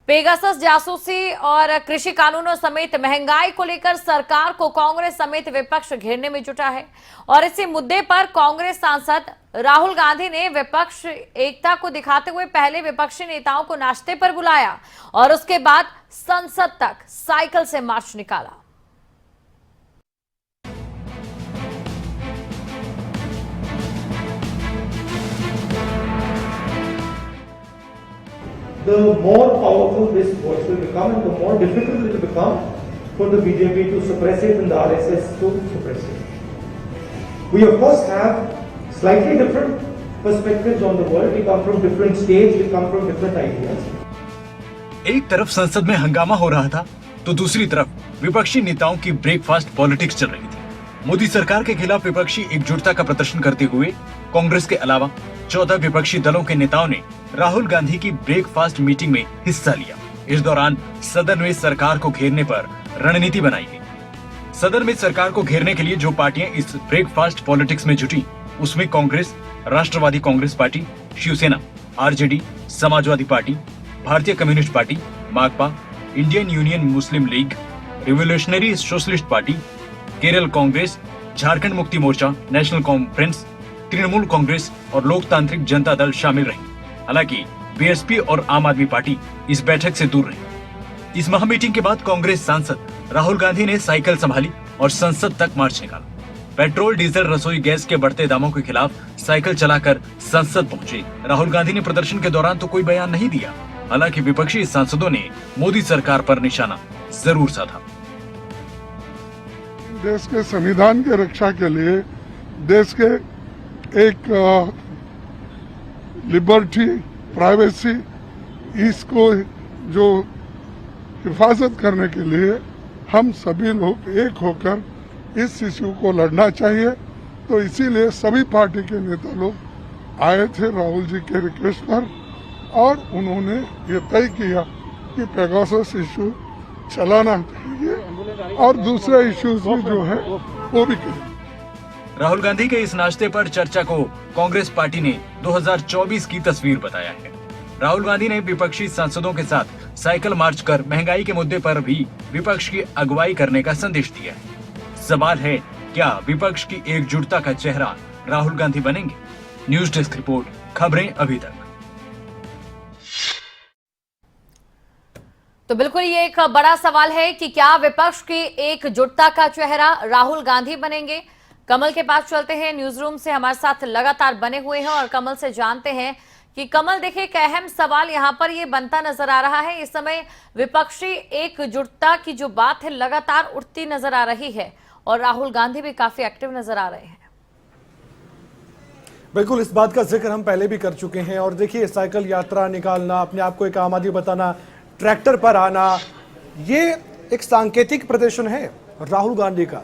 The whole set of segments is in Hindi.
पेगासस जासूसी और कृषि कानूनों समेत महंगाई को लेकर सरकार को कांग्रेस समेत विपक्ष घेरने में जुटा है और इसी मुद्दे पर कांग्रेस सांसद राहुल गांधी ने विपक्ष एकता को दिखाते हुए पहले विपक्षी नेताओं को नाश्ते पर बुलाया और उसके बाद संसद तक साइकिल से मार्च निकाला। The more powerful this voice will become and the more difficult it will become for the BJP to suppress it and the RSS to suppress it. We of course have slightly different perspectives on the world. We come from different states, we come from different ideas. एक तरफ संसद में हंगामा हो रहा था तो दूसरी तरफ विपक्षी नेताओं की ब्रेकफास्ट पॉलिटिक्स चल रही थी। मोदी सरकार के खिलाफ विपक्षी एकजुटता का प्रदर्शन करते हुए कांग्रेस के अलावा 14 विपक्षी दलों के नेताओं ने राहुल गांधी की ब्रेकफास्ट मीटिंग में हिस्सा लिया। इस दौरान सदन में सरकार को घेरने पर रणनीति बनाई गई। सदन में सरकार को घेरने के लिए जो पार्टियां इस ब्रेकफास्ट पॉलिटिक्स में जुटी उसमें Congress, Rashtravadi Congress Party, Shiv Sena, RJD, Samajwadi Party, Bharatiya Communist Party, Makapa, Indian Union Muslim League, Revolutionary Socialist Party, Kerala Congress, Jharkhand Mukti Morcha, National Conference, Trinamool Congress और लोकतांत्रिक जनता दल शामिल रही। हालांकि बीएसपी और आम आदमी पार्टी इस बैठक से दूर रही। इस महामीटिंग के बाद कांग्रेस सांसद राहुल गांधी ने साइकिल संभाली और संसद तक मार्च निकाला। पेट्रोल, डीजल, रसोई गैस के बढ़ते दामों के खिलाफ साइकिल चलाकर संसद पहुंचे। राहुल गांधी ने प्रदर्शन के दौरान तो कोई बयान नहीं दिया। हालांकि विपक्षी सांसदों ने मोदी सरकार पर निशाना जरूर साधा। देश के संविधान की रक्षा के लिए, देश के एक लिबर्टी, प्राइवेसी, इसको जो हिफाजत करने के लिए हम सभी लोग एक होकर इस इश्यू को लड़ना चाहिए। तो इसीलिए सभी पार्टी के नेता लोग आए थे राहुल जी के रिक्वेस्ट पर और उन्होंने ये तय किया कि पेगासस इश्यू चलाना चाहिए और दूसरे इश्यूज भी जो है वो भी करें। राहुल गांधी के इस नाश्ते पर चर्चा को कांग्रेस पार्टी ने 2024 की तस्वीर बताया है। राहुल गांधी ने विपक्षी सांसदों के साथ साइकिल मार्च कर महंगाई के मुद्दे पर भी विपक्ष की अगुवाई करने का संदेश दिया है। सवाल है, क्या विपक्ष की एकजुटता का चेहरा राहुल गांधी बनेंगे? न्यूज डेस्क रिपोर्ट, खबरें अभी तक। तो बिल्कुल ये एक बड़ा सवाल है कि क्या विपक्ष की एकजुटता का चेहरा राहुल गांधी बनेंगे? कमल के पास चलते हैं। न्यूज रूम से हमारे साथ लगातार बने हुए हैं और कमल से जानते हैं कि कमल, देखिए एक अहम सवाल यहां पर ये बनता नजर आ रहा है। इस समय विपक्षी एकजुटता की जो बात है लगातार उठती नजर आ रही है और राहुल गांधी भी काफी एक्टिव नजर आ रहे हैं। बिल्कुल, इस बात का जिक्र हम पहले भी कर चुके हैं। और देखिए, साइकिल यात्रा निकालना, अपने आप को एक आम आदमी बताना, ट्रैक्टर पर आना, ये एक सांकेतिक प्रदर्शन है राहुल गांधी का।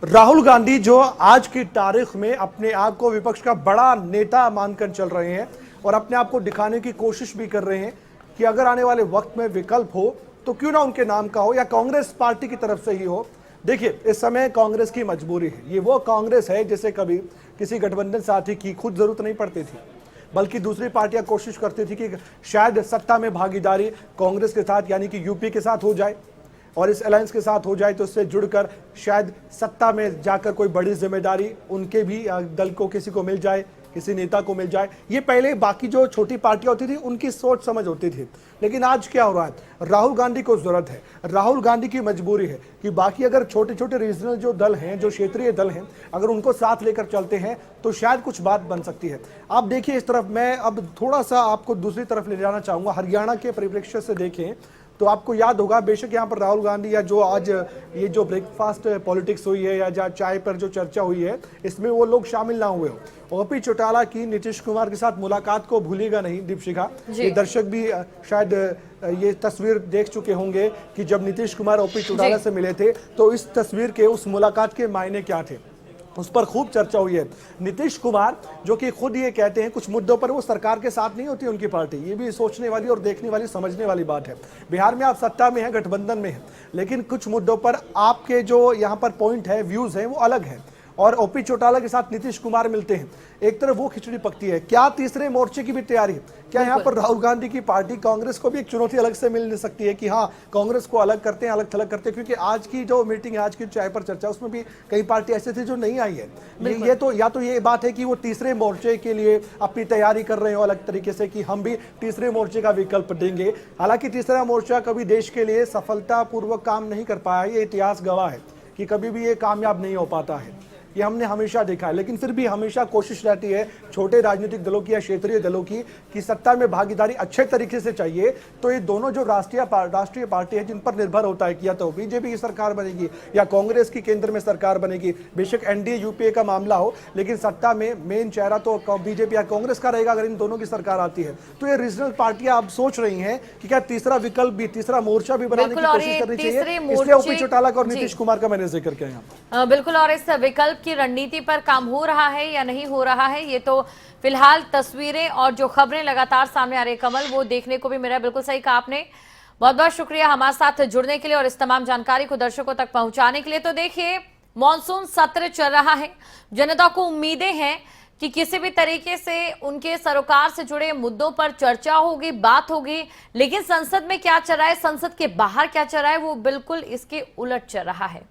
राहुल गांधी जो आज की तारीख में अपने आप को विपक्ष का बड़ा नेता मानकर चल रहे हैं और अपने आप को दिखाने की कोशिश भी कर रहे हैं कि अगर आने वाले वक्त में विकल्प हो तो क्यों ना उनके नाम का हो या कांग्रेस पार्टी की तरफ से ही हो। देखिए, इस समय कांग्रेस की मजबूरी है। ये वो कांग्रेस है जिसे कभी किसी गठबंधन साथी की खुद जरूरत नहीं पड़ती थी, बल्कि दूसरी पार्टियां कोशिश करती थी कि शायद सत्ता में भागीदारी कांग्रेस के साथ यानी कि यूपी के साथ हो जाए और इस अलायंस के साथ हो जाए तो उससे जुड़कर शायद सत्ता में जाकर कोई बड़ी जिम्मेदारी उनके भी दल को किसी को मिल जाए, किसी नेता को मिल जाए। ये पहले बाकी जो छोटी पार्टियां होती थी उनकी सोच समझ होती थी। लेकिन आज क्या हो रहा है, राहुल गांधी को जरूरत है, राहुल गांधी की मजबूरी है कि बाकी अगर छोटे छोटे रीजनल जो दल हैं, जो क्षेत्रीय दल हैं, अगर उनको साथ लेकर चलते हैं तो शायद कुछ बात बन सकती है। आप देखिए इस तरफ, मैं अब थोड़ा सा आपको दूसरी तरफ ले जाना चाहूंगा। हरियाणा के परिप्रेक्ष्य से देखें तो आपको याद होगा, बेशक यहाँ पर राहुल गांधी या जो आज ये जो ब्रेकफास्ट पॉलिटिक्स हुई है या जहाँ चाय पर जो चर्चा हुई है, इसमें वो लोग शामिल ना हुए हो। ओपी चौटाला की नीतीश कुमार के साथ मुलाकात को भूलेगा नहीं दीपशिखा। ये दर्शक भी शायद ये तस्वीर देख चुके होंगे कि जब नीतीश कुमार ओपी चौटाला से मिले थे तो इस तस्वीर के, उस मुलाकात के मायने क्या थे, उस पर खूब चर्चा हुई है। नीतीश कुमार जो कि खुद ये कहते हैं कुछ मुद्दों पर वो सरकार के साथ नहीं होती उनकी पार्टी, ये भी सोचने वाली और देखने वाली, समझने वाली बात है। बिहार में आप सत्ता में हैं, गठबंधन में हैं, लेकिन कुछ मुद्दों पर आपके जो यहाँ पर पॉइंट है, व्यूज हैं, वो अलग है। और ओपी चौटाला के साथ नीतीश कुमार मिलते हैं, एक तरफ वो खिचड़ी पकती है। क्या तीसरे मोर्चे की भी तैयारी है? क्या यहाँ पर राहुल गांधी की पार्टी कांग्रेस को भी एक चुनौती अलग से मिल सकती है कि हाँ, कांग्रेस को अलग करते हैं, अलग थलग करते हैं? क्योंकि आज की जो मीटिंग है, आज की चाय पर चर्चा, उसमें भी कई पार्टी ऐसे थे जो नहीं आई है। ये तो या तो ये बात है कि वो तीसरे मोर्चे के लिए अपनी तैयारी कर रहे हो अलग तरीके से कि हम भी तीसरे मोर्चे का विकल्प देंगे। हालांकि तीसरा मोर्चा कभी देश के लिए सफलतापूर्वक काम नहीं कर पाया, ये इतिहास गवाह है कि कभी भी ये कामयाब नहीं हो पाता है, ये हमने हमेशा देखा है। लेकिन फिर भी हमेशा कोशिश रहती है छोटे राजनीतिक दलों की या क्षेत्रीय दलों की कि सत्ता में भागीदारी अच्छे तरीके से चाहिए। तो ये दोनों जो राष्ट्रीय पार्टी है जिन पर निर्भर होता है कि या तो बीजेपी की सरकार बनेगी या कांग्रेस की केंद्र में सरकार बनेगी, बेशक एनडीए यूपीए का मामला हो, लेकिन सत्ता में मेन चेहरा तो बीजेपी या कांग्रेस का रहेगा अगर इन दोनों की सरकार आती है। तो ये रीजनल पार्टियां अब सोच रही हैं कि क्या तीसरा विकल्प भी, तीसरा मोर्चा भी बनाने की कोशिश करनी चाहिए। इसलिए ओपी चौटाला और नीतीश कुमार का मैंने जिक्र किया यहाँ। बिल्कुल, और इस विकल्प की रणनीति पर काम हो रहा है या नहीं हो रहा है, ये तो फिलहाल तस्वीरें और जो खबरें लगातार सामने आ रही, कमल, वो देखने को भी मिला। बिल्कुल सही कहा आपने। बहुत बहुत शुक्रिया हमारे साथ जुड़ने के लिए और इस तमाम जानकारी को दर्शकों तक पहुंचाने के लिए। तो देखिए, मॉनसून सत्र चल रहा है, जनता को उम्मीदें हैं कि किसी भी तरीके से उनके सरोकार से जुड़े मुद्दों पर चर्चा होगी, बात होगी, लेकिन संसद में क्या चल रहा है, संसद के बाहर क्या चल रहा है, वो बिल्कुल इसके उलट चल रहा है।